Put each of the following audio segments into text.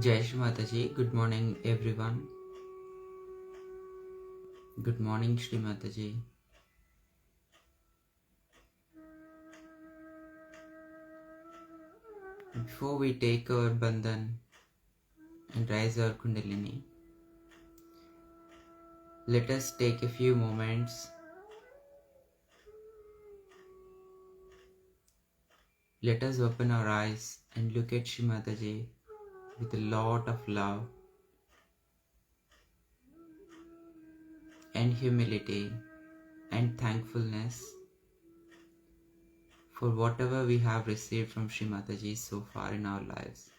Jai Shri Mataji, good morning everyone. Good morning Shri Mataji. Before we take our bandhan and rise our Kundalini, let us take a few moments. Let us open our eyes and look at Shri Mataji with a lot of love and humility and thankfulness for whatever we have received from Shri Mataji so far in our lives.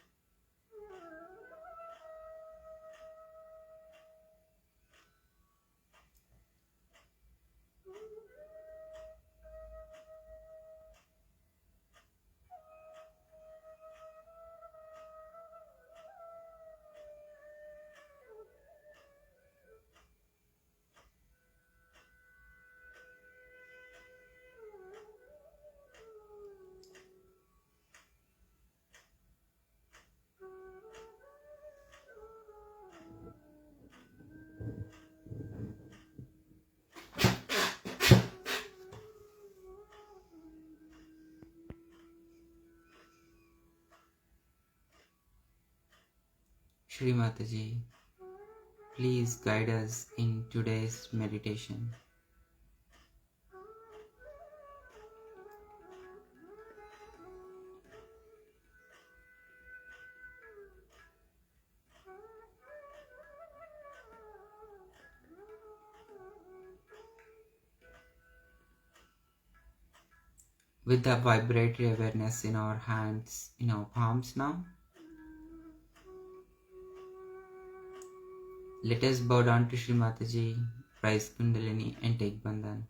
Shri Mataji, please guide us in today's meditation. With the vibratory awareness in our hands, in our palms now, let us bow down to Shri Mataji, rise Kundalini and take bandhan.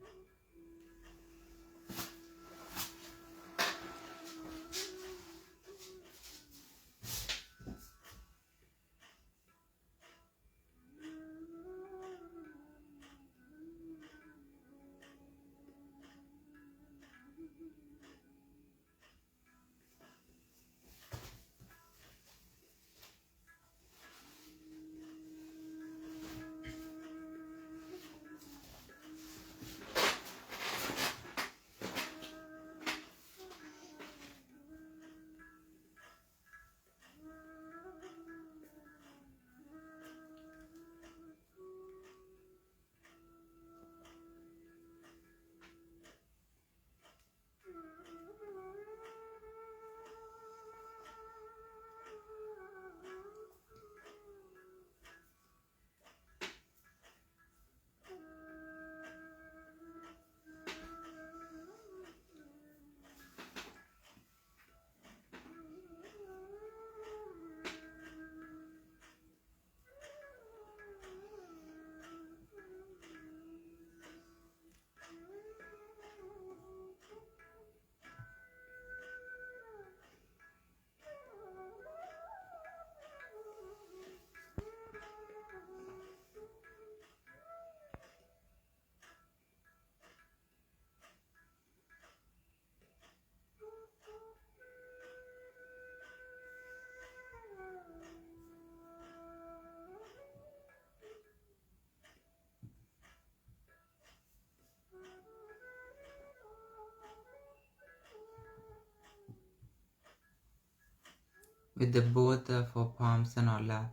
With the both of our palms on our lap,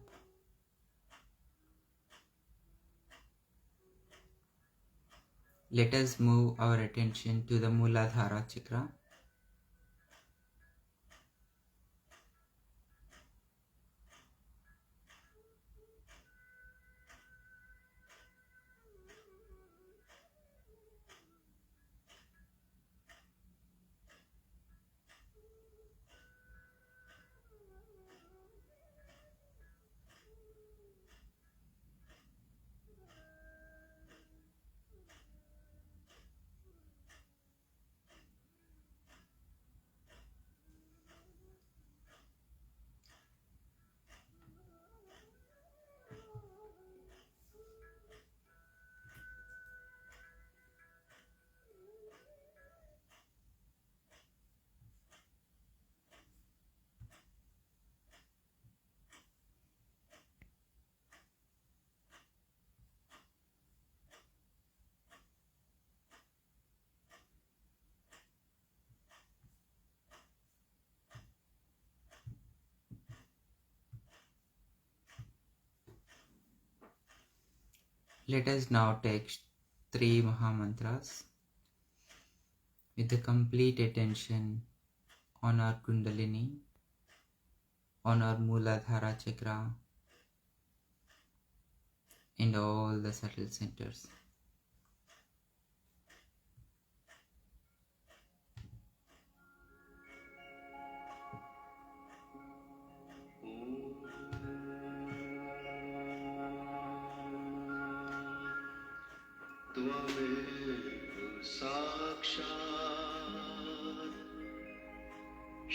let us move our attention to the Muladhara chakra. Let us now take three Mahamantras with the complete attention on our Kundalini, on our Muladhara chakra, and all the subtle centers. त्वमेव साक्षात्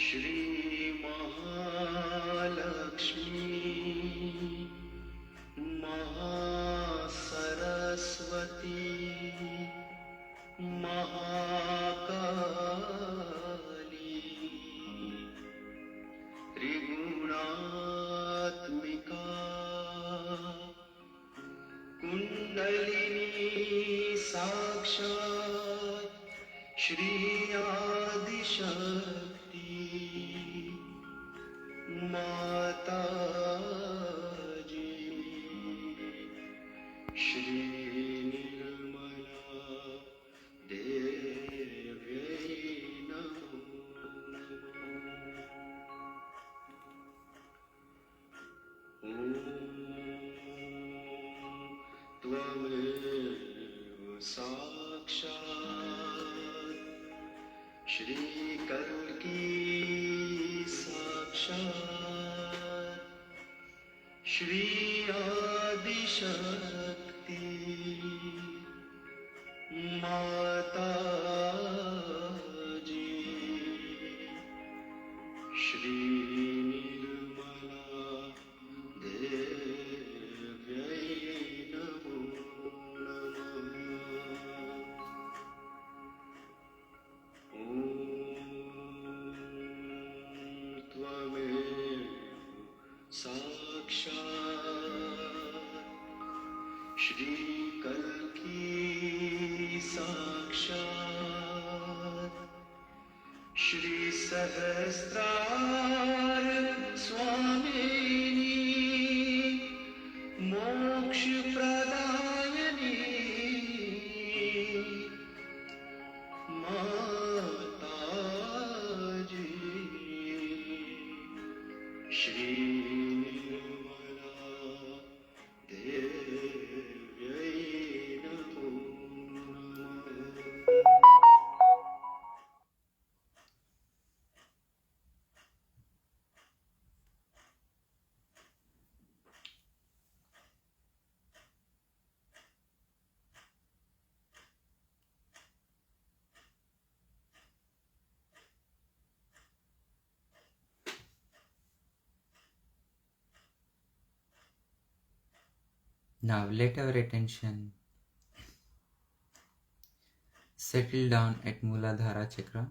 श्री महालक्ष्मी महासरस्वती महाकाली त्रिगुणात्मिका कुंडलिनी साक्षात् श्री आदिशक्ति माताजी श्री निर्मला देव्यै नमो त्वमेव साक्षात् श्री कल्की साक्षात् श्री आदिशक्ति माताजी श्री निर्मला देव्यै नमो त्वमेव साक्षात् श्री कल्की साक्षात् श्री सहस्रार स्वामिनी मोक्ष प्रदायिनी माताजी श्री निर्मला देव्यै नमो Now let our attention settle down at Muladhara chakra.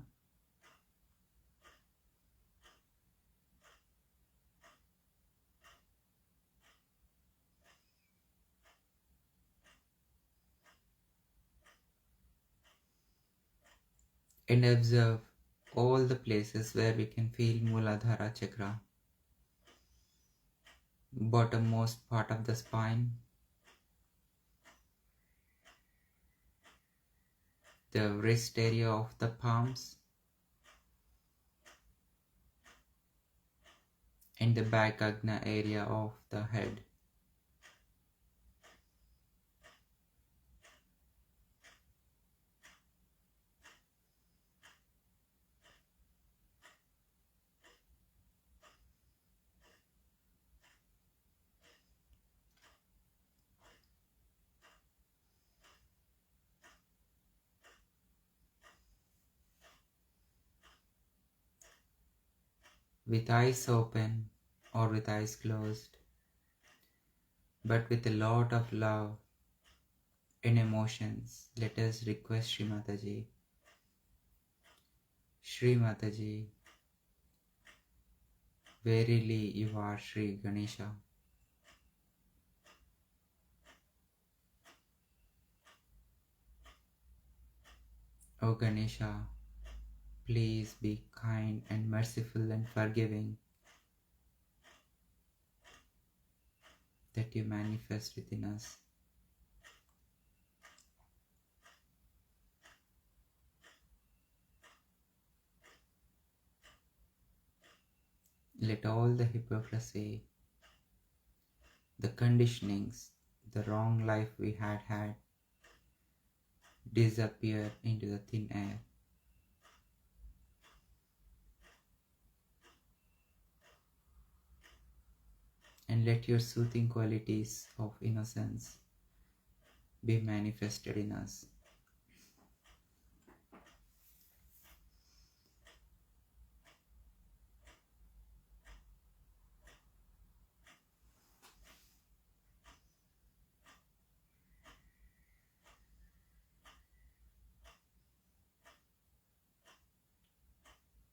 And observe all the places where we can feel Muladhara chakra. Bottommost part of the spine, the wrist area of the palms, and the back agna area of the head. With eyes open or with eyes closed, but with a lot of love and emotions, let us request Shri Mataji. Shri Mataji, verily you are Shri Ganesha. O Ganesha, please be kind and merciful and forgiving, that you manifest within us. Let all the hypocrisy, the conditionings, the wrong life we had disappear into the thin air. And let your soothing qualities of innocence be manifested in us.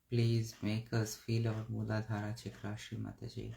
Please make us feel our Muladhara Chakra, Shri Mataji.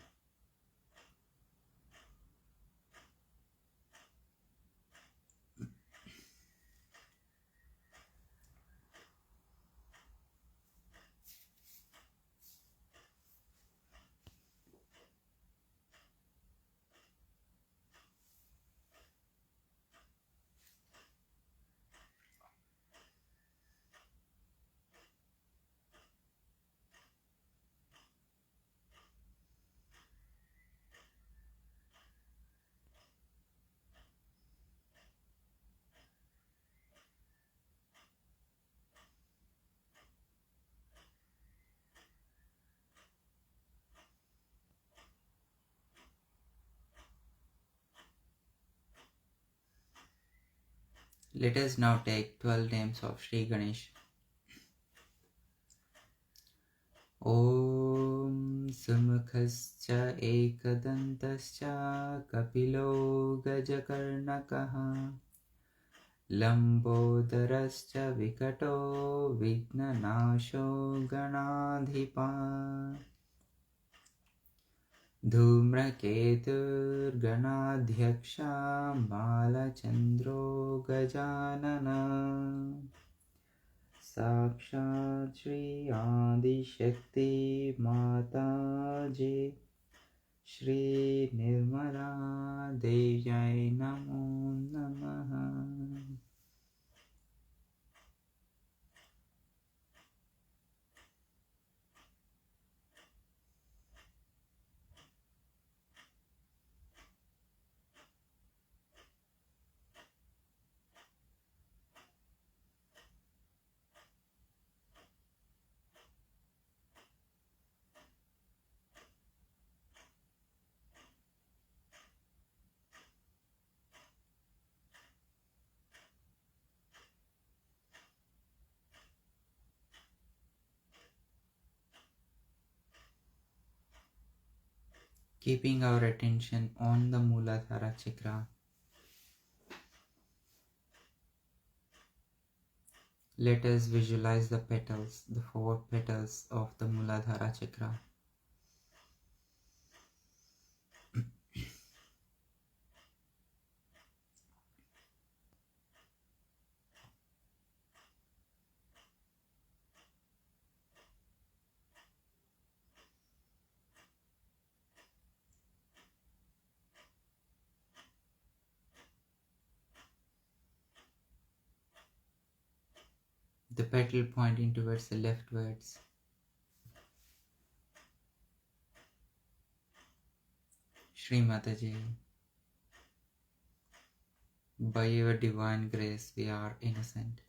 Let us now take 12 names of Shri Ganesh. Om Sumukhascha Ekadantascha Kapilo Gajakarnakaha Lambodarascha Vikato Vignanasho Ganadhipa Dhumraketurganadhyaksha Balachandro Gajanana Sakshat Shri Adi Shakti Mataji Shri Nirmala Devjai Namo Namaha. Keeping our attention on the Muladhara Chakra, let us visualize the petals, the 4 petals of the Muladhara Chakra. The petal pointing towards the leftwards. Shri Mataji, by your divine grace we are innocent.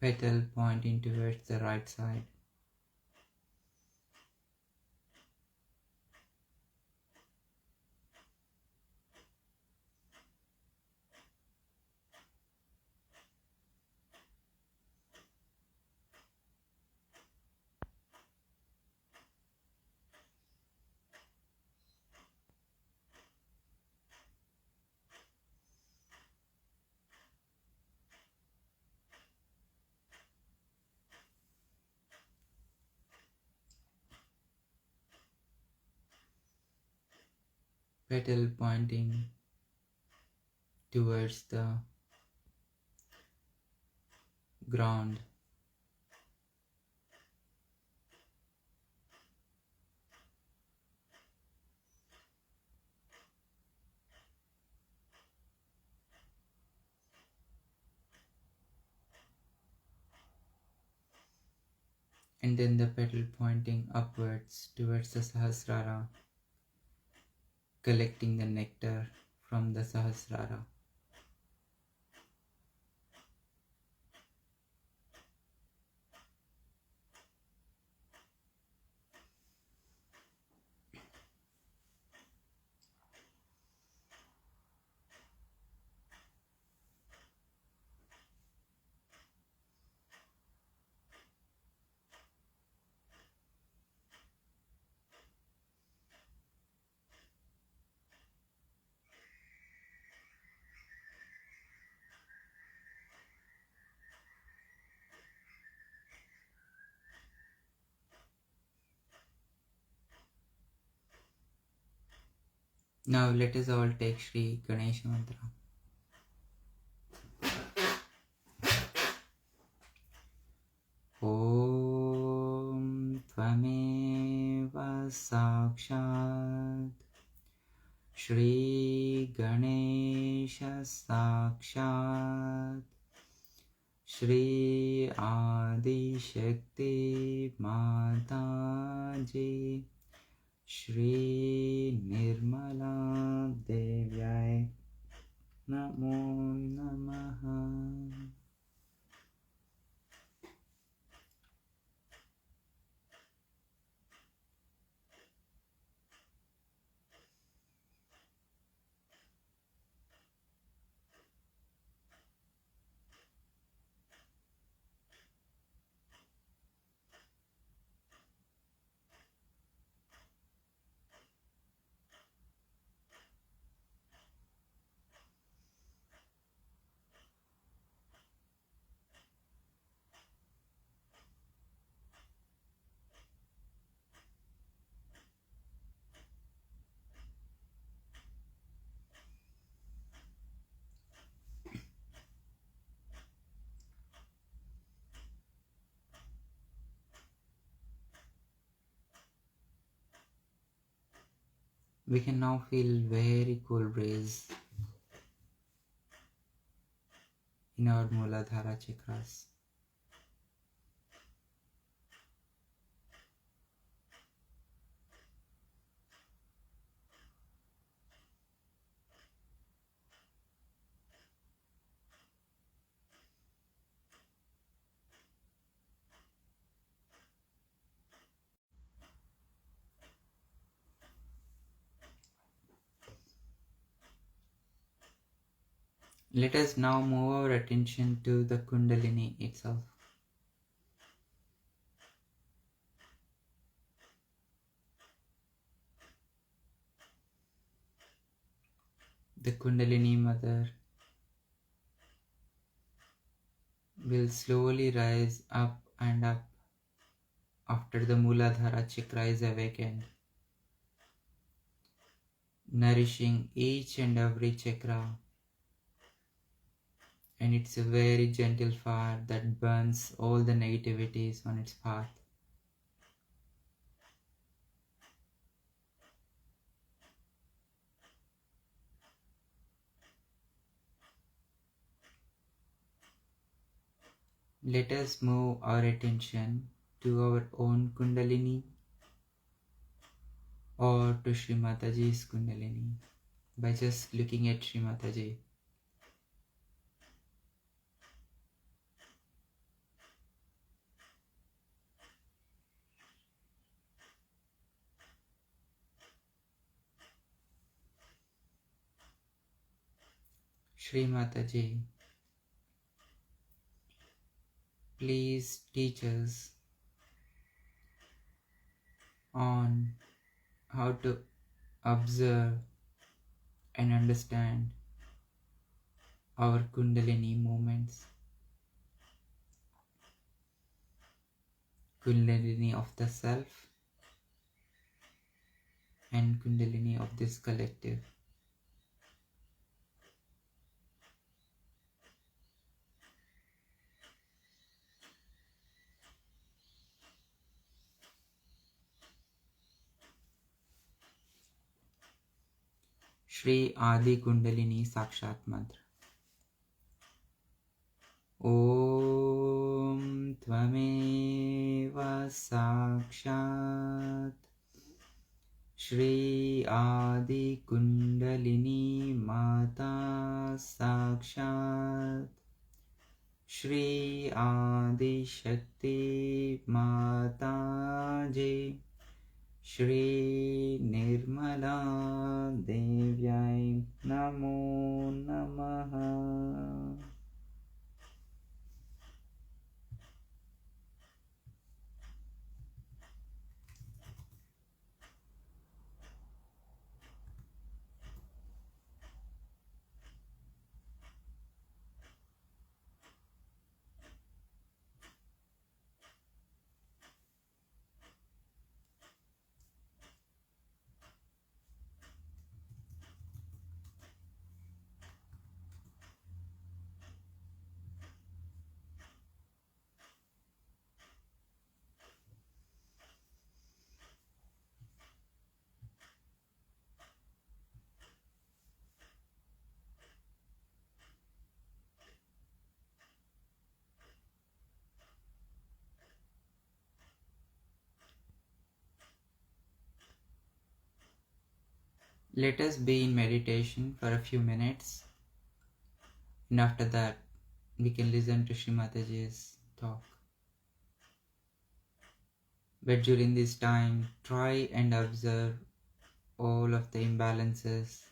Petal pointing towards the right side. petal pointing towards the ground. And then the petal pointing upwards towards the Sahasrara, collecting the nectar from the Sahasrara. Now let us all take Shri Ganesha Mantra. Om Tvameva Sakshat Shri Ganesha Sakshat Shri Adi Shakti Mataji Shri Nirmala Devyai Namo Namaha. We can now feel very cool breeze in our Muladhara chakras. Let us now move our attention to the Kundalini itself. The Kundalini Mother will slowly rise up and up after the Muladhara chakra is awakened, nourishing each and every chakra. And it's a very gentle fire that burns all the negativities on its path. Let us move our attention to our own Kundalini or to Shri Mataji's Kundalini by just looking at Shri Mataji. Shri Mataji, please teach us on how to observe and understand our Kundalini movements. Kundalini of the self and Kundalini of this collective. Shri Adi Kundalini Sakshat Mantra. Om Tvameva Sakshat Shri Adi Kundalini Mata Sakshat Shri Adi Shakti Mataji Shri Nirmala Devyai Namo Namaha. Let us be in meditation for a few minutes, and after that we can listen to Shri Mataji's talk. But during this time, try and observe all of the imbalances,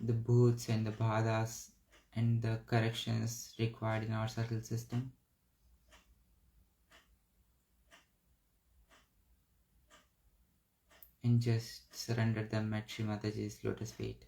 the bhuts and the bhadas, and the corrections required in our subtle system. And just surrender them at Shri Mataji's lotus feet.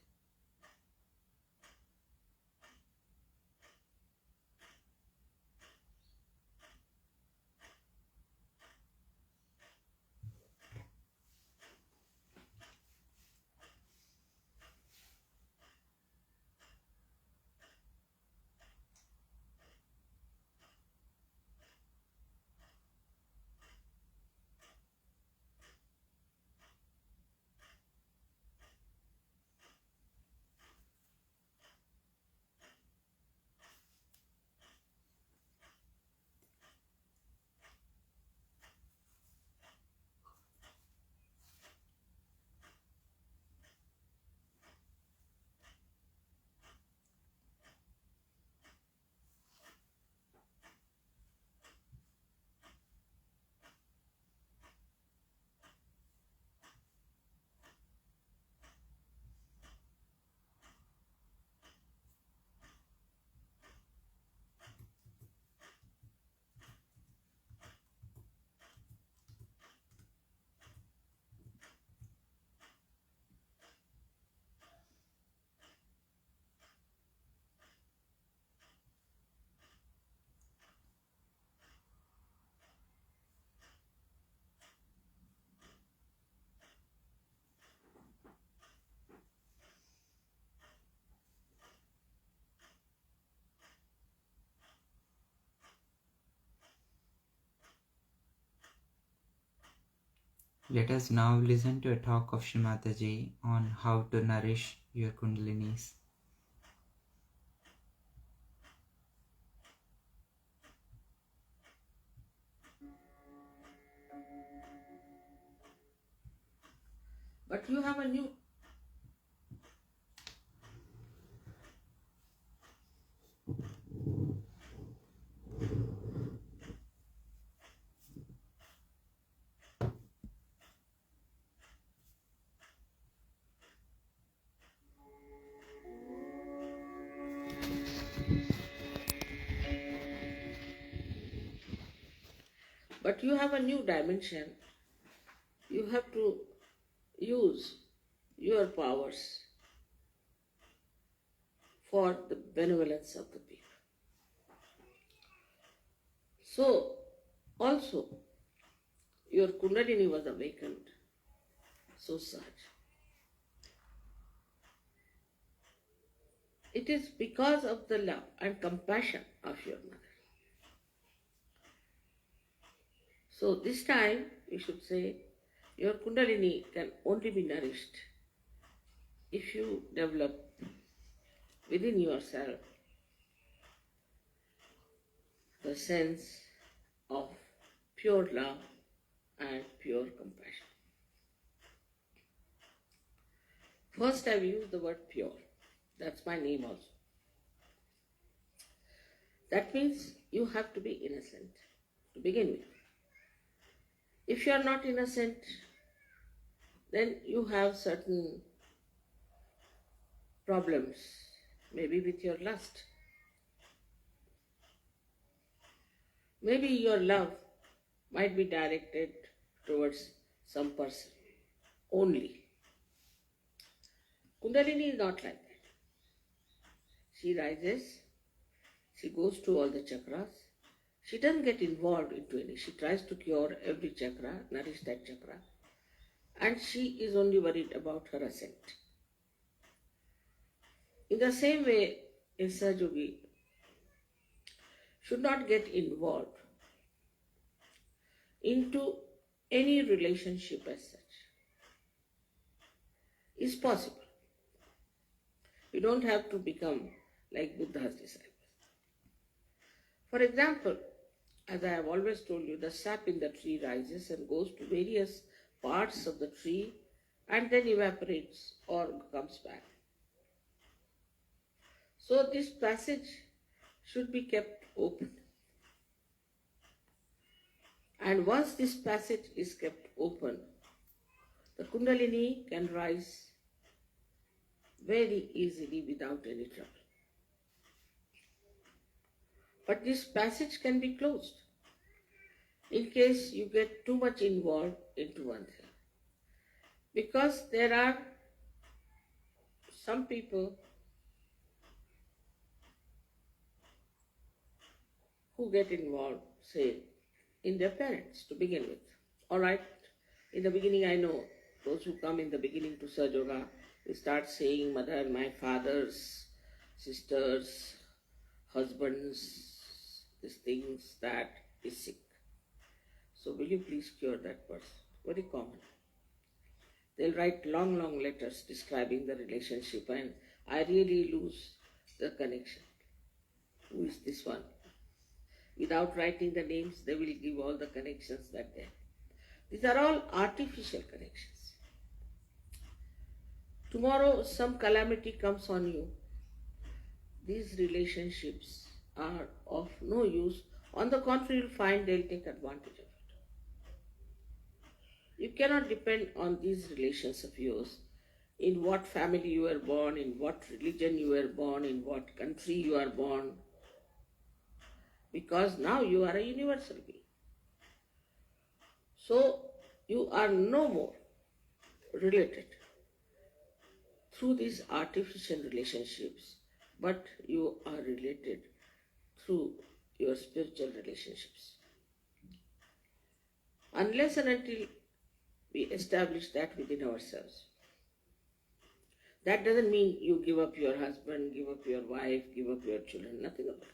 Let us now listen to a talk of Shri Mataji on how to nourish your Kundalinis. But you have a new but you have a new dimension. You have to use your powers for the benevolence of the people. So, also, your Kundalini was awakened so Sahaja. It is because of the love and compassion of your mother. So this time you should say your Kundalini can only be nourished if you develop within yourself the sense of pure love and pure compassion. First I've used the word pure. That's my name also. That means you have to be innocent to begin with. If you are not innocent, then you have certain problems, maybe with your lust. Maybe your love might be directed towards some person only. Kundalini is not like that. She rises, she goes to all the chakras. She doesn't get involved into any. She tries to cure every chakra, nourish that chakra. And she is only worried about her ascent. In the same way, a Sahaja should not get involved into any relationship as such. It's possible. You don't have to become like Buddha's disciples. For example, as I have always told you, the sap in the tree rises and goes to various parts of the tree and then evaporates or comes back. So this passage should be kept open. And once this passage is kept open, the Kundalini can rise very easily without any trouble. But this passage can be closed in case you get too much involved into one thing. Because there are some people who get involved, say, in their parents to begin with. All right, in the beginning I know those who come in the beginning to Sahaja, they start saying, mother, my father's sisters, husbands, these things, that is sick. So will you please cure that person? Very common. They'll write long, long letters describing the relationship and I really lose the connection. Who is this one? Without writing the names, they will give all the connections that they have. These are all artificial connections. Tomorrow some calamity comes on you. These relationships are of no use. On the contrary, you'll find they'll take advantage of it. You cannot depend on these relations of yours, in what family you were born, in what religion you were born, in what country you are born, because now you are a universal being. So you are no more related through these artificial relationships, but you are related through your spiritual relationships. Unless and until we establish that within ourselves. That doesn't mean you give up your husband, give up your wife, give up your children, nothing of that.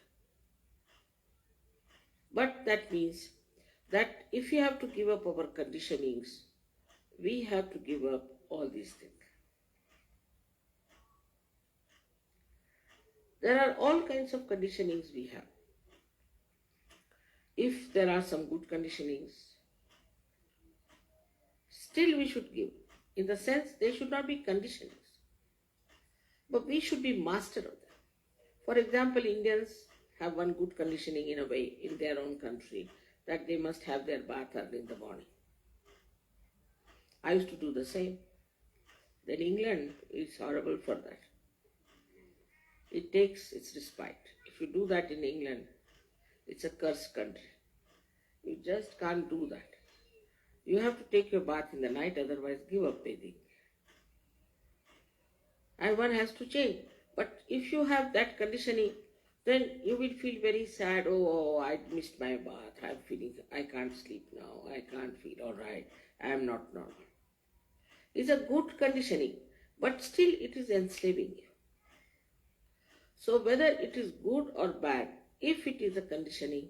But that means that if you have to give up our conditionings, we have to give up all these things. There are all kinds of conditionings we have. If there are some good conditionings, still we should give. In the sense, they should not be conditionings, but we should be master of them. For example, Indians have one good conditioning in a way in their own country, that they must have their bath early in the morning. I used to do the same. Then England is horrible for that. It takes its respite. If you do that in England, it's a cursed country. You just can't do that. You have to take your bath in the night, otherwise give up bathing. And one has to change. But if you have that conditioning, then you will feel very sad. Oh, I missed my bath. I can't sleep now. I can't feel all right. I am not normal. is a good conditioning, but still it is enslaving you. So whether it is good or bad, if it is a conditioning,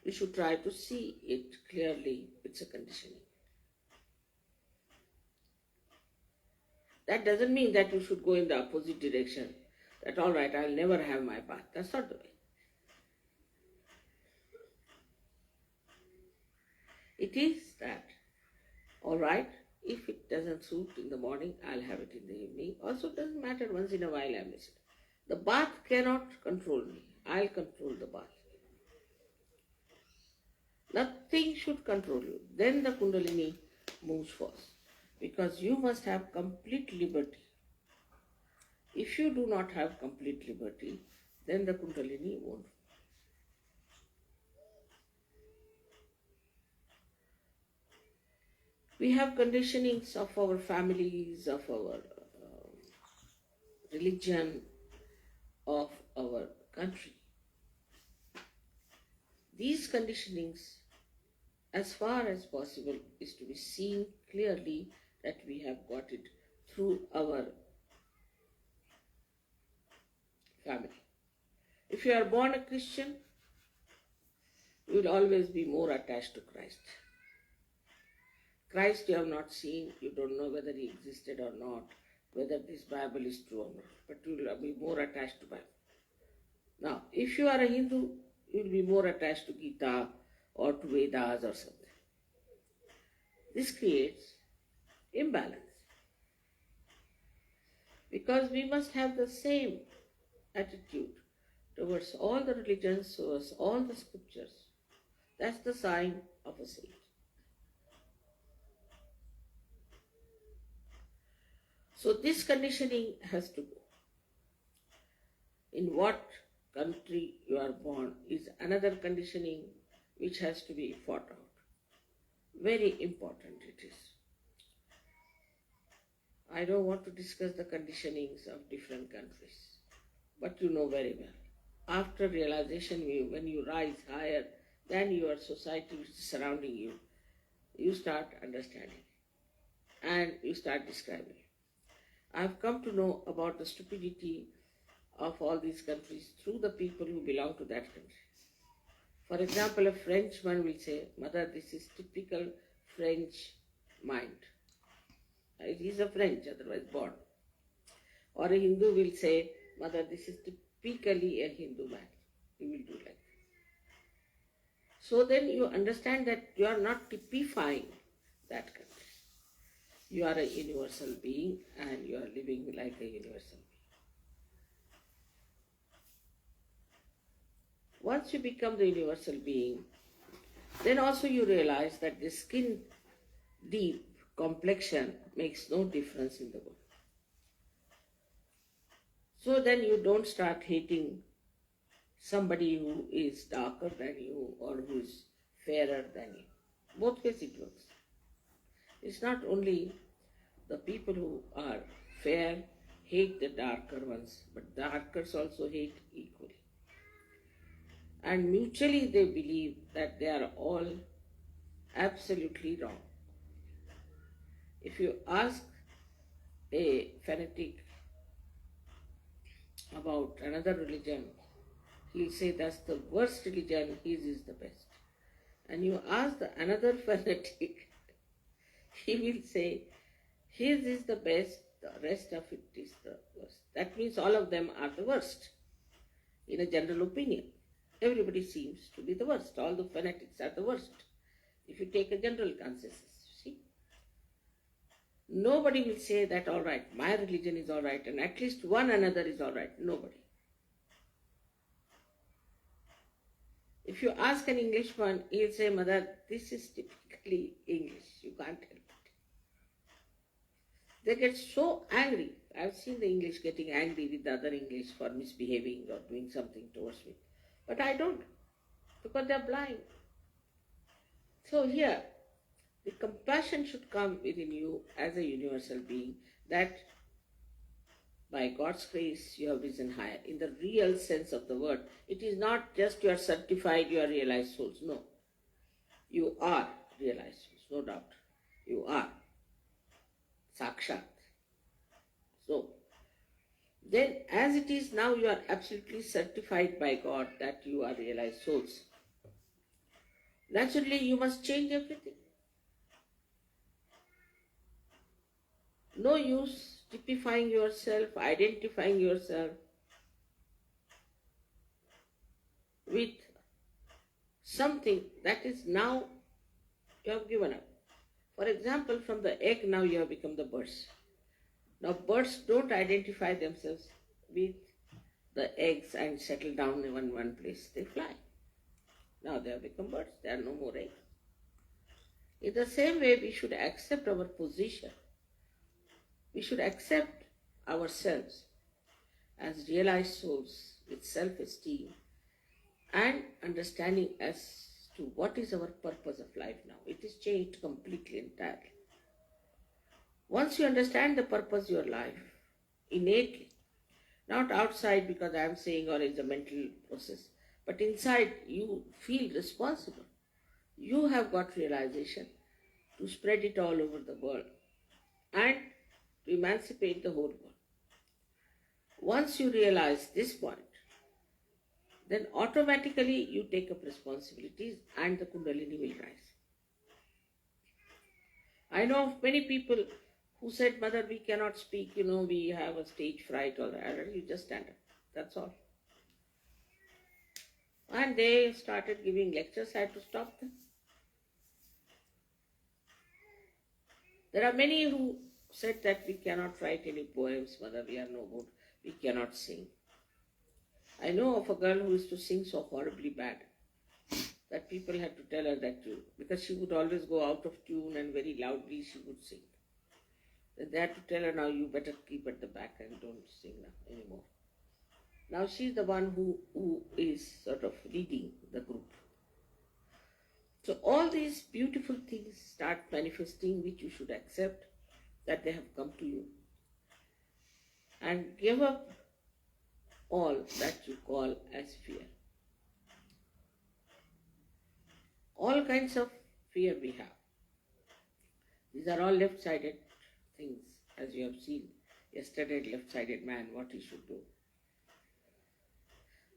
you should try to see it clearly. It's a conditioning. That doesn't mean that you should go in the opposite direction. That all right, I'll never have my bath. That's not the way. It is that, all right, if it doesn't suit in the morning, I'll have it in the evening. Also, it doesn't matter, once in a while I miss it. The bath cannot control me. I'll control the bath. Nothing should control you. Then the Kundalini moves first. Because you must have complete liberty. If you do not have complete liberty, then the Kundalini won't. We have conditionings of our families, of our religion, of our country. These conditionings, as far as possible, is to be seen clearly that we have got it through our family. If you are born a Christian, you will always be more attached to Christ. Christ you have not seen, you don't know whether he existed or not, whether this Bible is true or not, but you will be more attached to Bible. Now, if you are a Hindu, you will be more attached to Gita or to Vedas or something. This creates imbalance. Because we must have the same attitude towards all the religions, towards all the scriptures. That's the sign of a saint. So this conditioning has to go. In what country you are born is another conditioning which has to be fought out. Very important it is. I don't want to discuss the conditionings of different countries, but you know very well. After realization, when you rise higher than your society which is surrounding you, you start understanding and you start describing. I've come to know about the stupidity of all these countries through the people who belong to that country. For example, a Frenchman will say, Mother, this is typical French mind. He's a French, otherwise born. Or a Hindu will say, Mother, this is typically a Hindu man. He will do like that. So then you understand that you are not typifying that country. You are a universal being and you are living like a universal being. Once you become the universal being, then also you realize that the skin deep complexion makes no difference in the world. So then you don't start hating somebody who is darker than you or who is fairer than you. Both ways it works. It's not only the people who are fair hate the darker ones, but darkers also hate equally. And mutually they believe that they are all absolutely wrong. If you ask a fanatic about another religion, he'll say that's the worst religion, his is the best. And you ask another fanatic, he will say his is the best, the rest of it is the worst. That means all of them are the worst, in a general opinion. Everybody seems to be the worst. All the fanatics are the worst. If you take a general consensus, see. Nobody will say that, all right, my religion is all right, and at least one another is all right. Nobody. If you ask an Englishman, he'll say, Mother, this is typically English. You can't help it. They get so angry. I've seen the English getting angry with the other English for misbehaving or doing something towards me. But I don't, because they're blind. So here, the compassion should come within you as a universal being, that by God's grace you have risen higher. In the real sense of the word, it is not just you are certified, you are realized souls. No. You are realized souls, no doubt. You are. Sakshat. So, then as it is now, you are absolutely certified by God that you are realized souls. Naturally, you must change everything. No use typifying yourself, identifying yourself with something that is now you have given up. For example, from the egg now you have become the birds. Now birds don't identify themselves with the eggs and settle down in one place. They fly. Now they have become birds. There are no more eggs. In the same way, we should accept our position. We should accept ourselves as realized souls with self-esteem and understanding as to what is our purpose of life now. It is changed completely, entirely. Once you understand the purpose of your life innately, not outside because I am saying or it's a mental process, but inside you feel responsible. You have got realization to spread it all over the world and to emancipate the whole world. Once you realize this point, then automatically you take up responsibilities and the Kundalini will rise. I know of many people who said, Mother, we cannot speak, we have a stage fright or that. You just stand up. That's all. And they started giving lectures. I had to stop them. There are many who said that we cannot write any poems, Mother, we are no good. We cannot sing. I know of a girl who used to sing so horribly bad that people had to tell her that too, because she would always go out of tune and very loudly she would sing. They had to tell her, now you better keep at the back and don't sing now anymore. Now she's the one who is sort of leading the group. So all these beautiful things start manifesting, which you should accept that they have come to you. And give up all that you call as fear. All kinds of fear we have. These are all left-sided things, as you have seen yesterday, left-sided man, what he should do.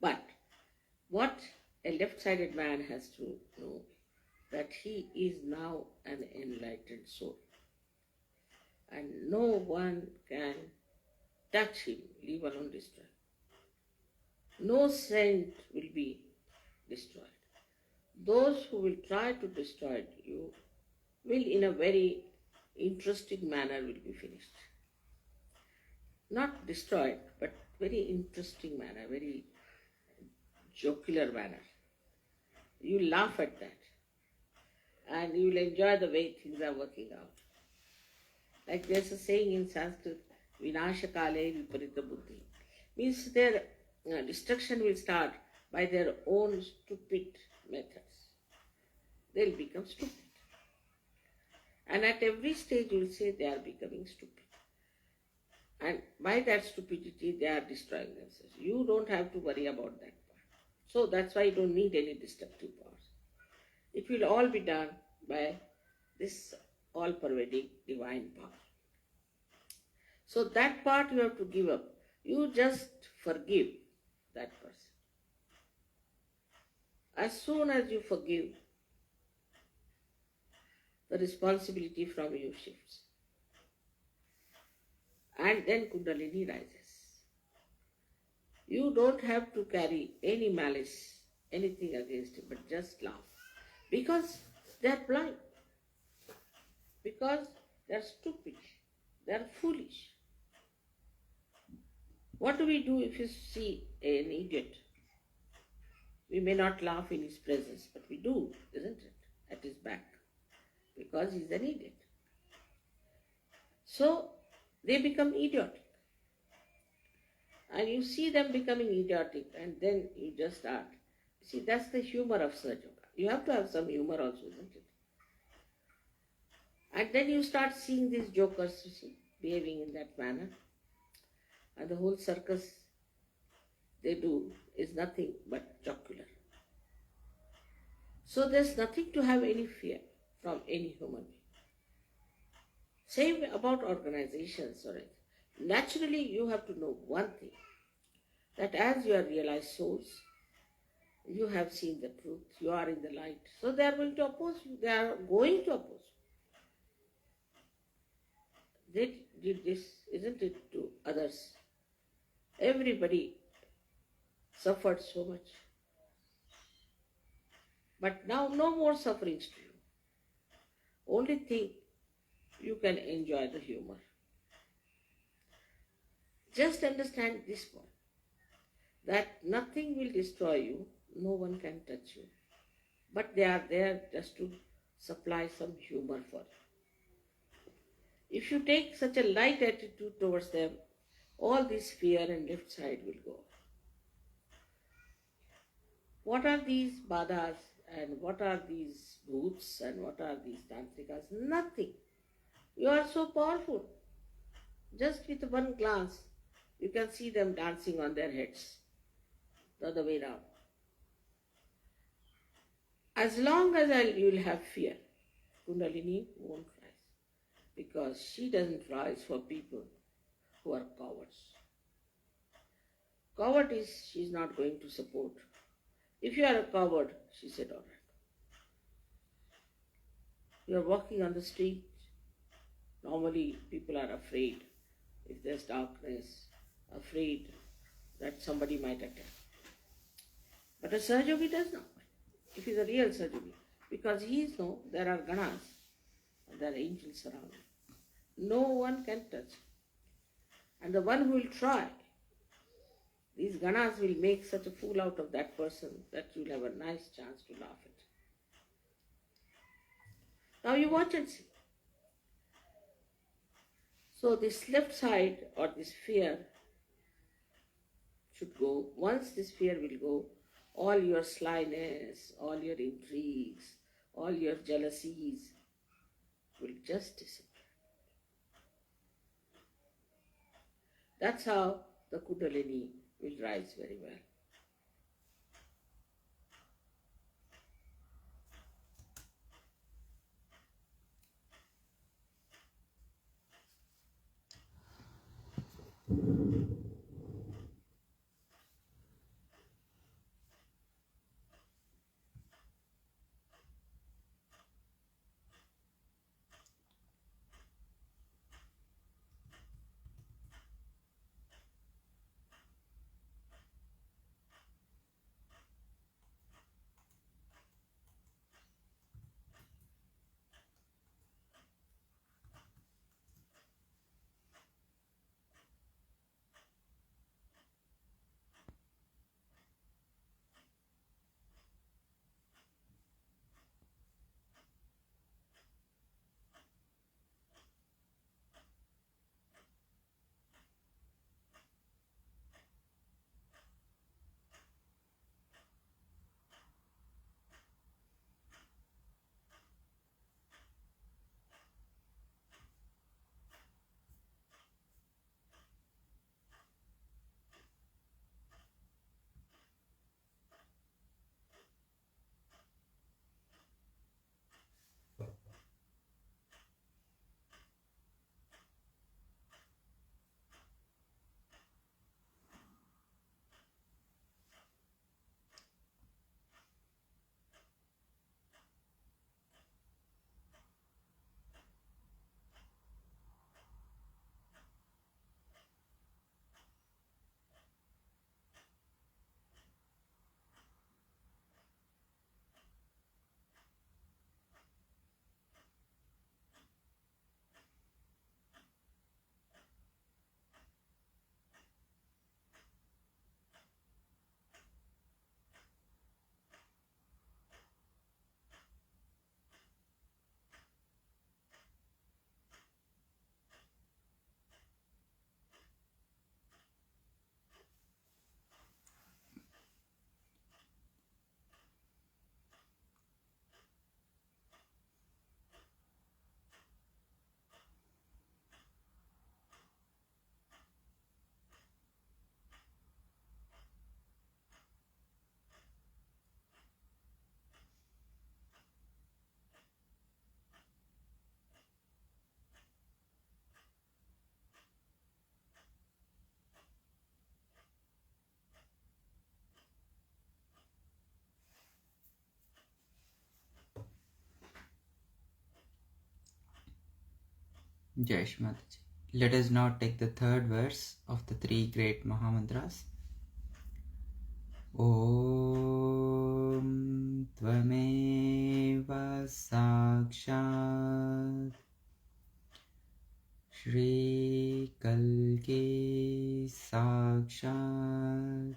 But what a left-sided man has to know, that he is now an enlightened soul. And no one can touch him, leave alone destroy. No saint will be destroyed. Those who will try to destroy you will in a very interesting manner will be finished. Not destroyed, but very interesting manner, very jocular manner. You laugh at that and you will enjoy the way things are working out. Like there's a saying in Sanskrit, Vinashakale viparita buddhi. Means their destruction will start by their own stupid methods. They'll become stupid. And at every stage you will say they are becoming stupid. And by that stupidity they are destroying themselves. You don't have to worry about that part. So that's why you don't need any destructive powers. It will all be done by this all-pervading divine power. So that part you have to give up. You just forgive that person. As soon as you forgive, the responsibility from you shifts. And then Kundalini rises. You don't have to carry any malice, anything against him, but just laugh. Because they are blind. Because they are stupid. They are foolish. What do we do if you see an idiot? We may not laugh in his presence, but we do, isn't it? At his back. Because he's an idiot. So, they become idiotic. And you see them becoming idiotic and then you just start. See, that's the humor of Sahaja. You have to have some humor also, isn't it? And then you start seeing these jokers, you see, behaving in that manner. And the whole circus they do is nothing but jocular. So there's nothing to have any fear from any human being. Same about organizations or anything. Naturally, you have to know one thing, that as you are realized souls, you have seen the truth, you are in the light. So they are going to oppose you. They are going to oppose you. They did this, isn't it, to others? Everybody suffered so much. But now no more sufferings to you. Only thing, you can enjoy the humor. Just understand this point, that nothing will destroy you, no one can touch you. But they are there just to supply some humor for you. If you take such a light attitude towards them, all this fear and left side will go. What are these badhas and what are these bhoots and what are these tantrikas? Nothing. You are so powerful. Just with one glance, you can see them dancing on their heads, the other way round. As long as you'll have fear, Kundalini won't rise, because she doesn't rise for people who are cowards. Coward is, she's not going to support. If you are a coward, she said, all right. You are walking on the street. Normally, people are afraid if there's darkness, afraid that somebody might attack. But a Sahaja does not. If he's a real Sahaja, because he knows there are ganas, there are angels around him. No one can touch him. And the one who will try, these ganas will make such a fool out of that person that you'll have a nice chance to laugh at. Now you watch and see. So this left side or this fear should go. Once this fear will go, all your slyness, all your intrigues, all your jealousies will just disappear. That's how the Kundalini will rise very well. Jai Shri Mataji. Let us now take the third verse of the three great Mahamantras. Om Tvameva Sakshat Shri Kalki Sakshat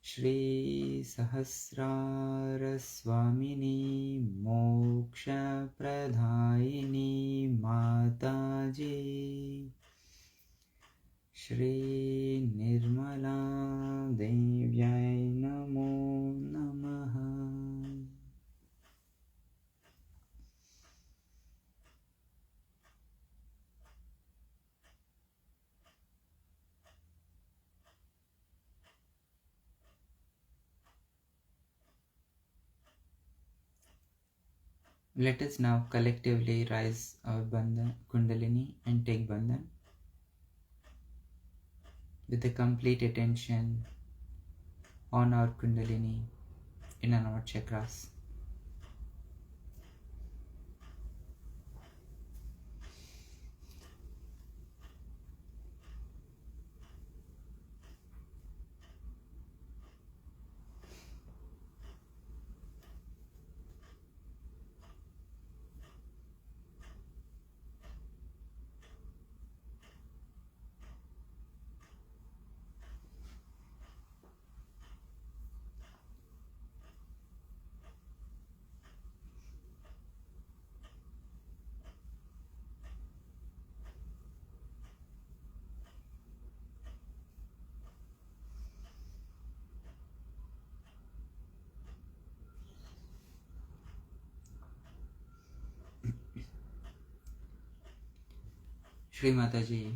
Shri Sahasrara Swamini Moksha Pradayini Mataji Shri Nirmala Devyai Namo Namaha. Let us now collectively rise our bandhan, Kundalini, and take bandhan with a complete attention on our Kundalini in our chakras. Shri Mataji,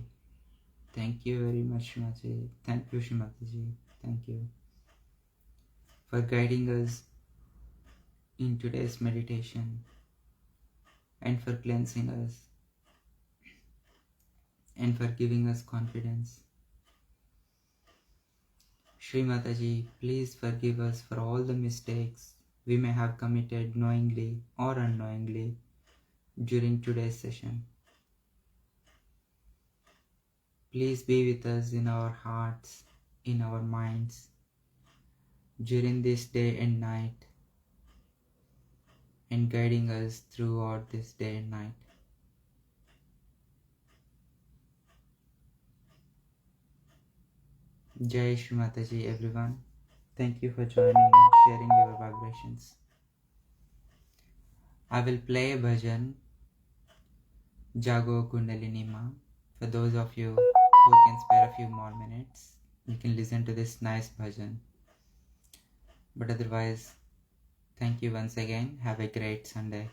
thank you very much, Shri Mataji. Thank you, Shri Mataji. Thank you for guiding us in today's meditation and for cleansing us and for giving us confidence. Shri Mataji, please forgive us for all the mistakes we may have committed knowingly or unknowingly during today's session. Please be with us in our hearts, in our minds, during this day and night, and guiding us throughout this day and night. Jai Shri Mataji, everyone. Thank you for joining and sharing your vibrations. I will play a bhajan, Jago Kundalini Ma. For those of you who can spare a few more minutes, you can listen to this nice bhajan. But otherwise, thank you once again. Have a great Sunday.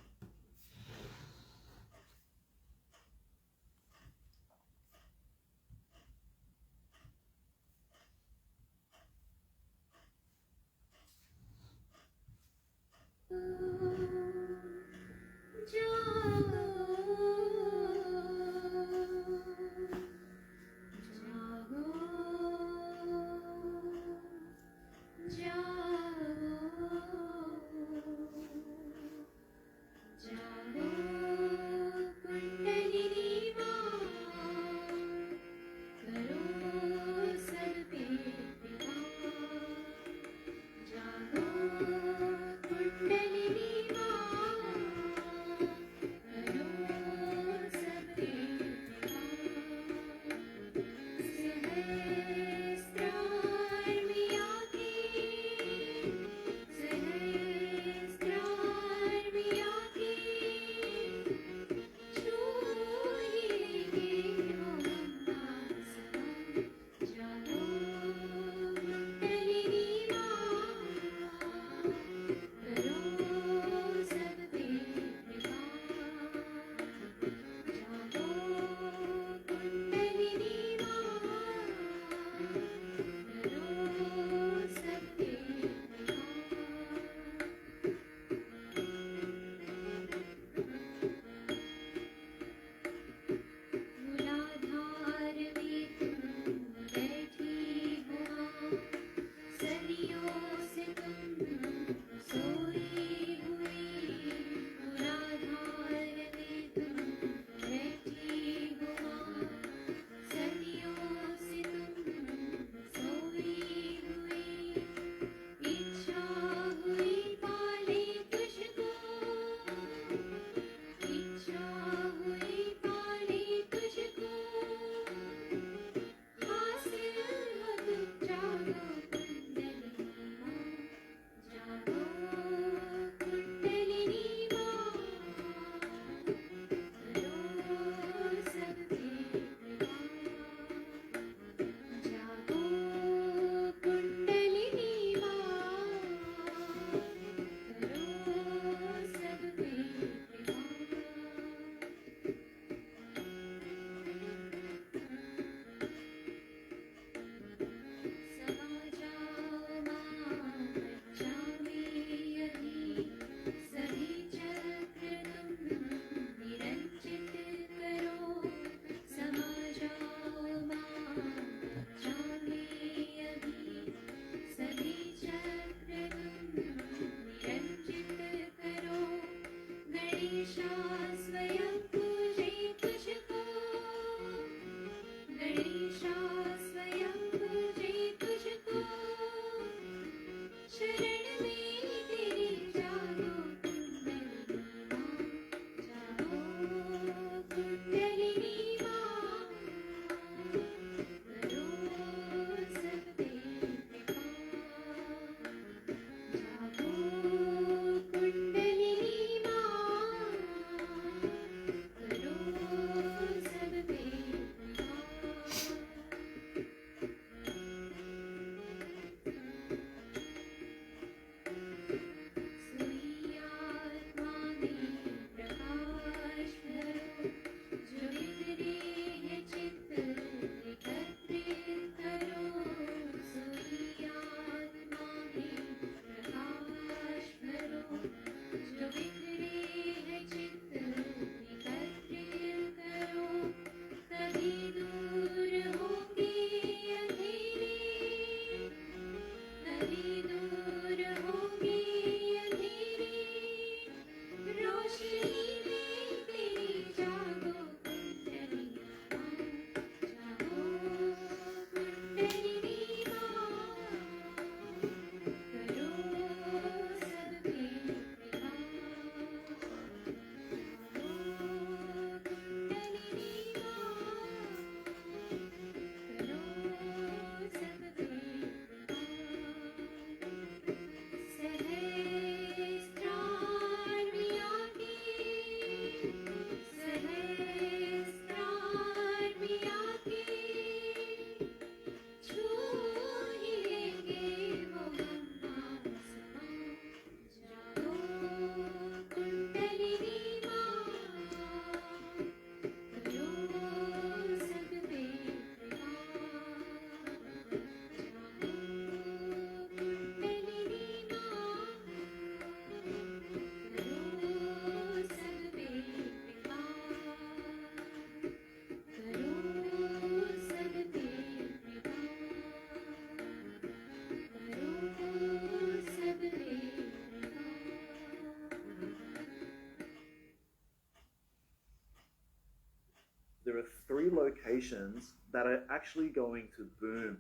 vocations that are actually going to boom.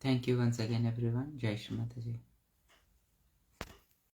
Thank you once again, everyone. Jai Shri Mataji.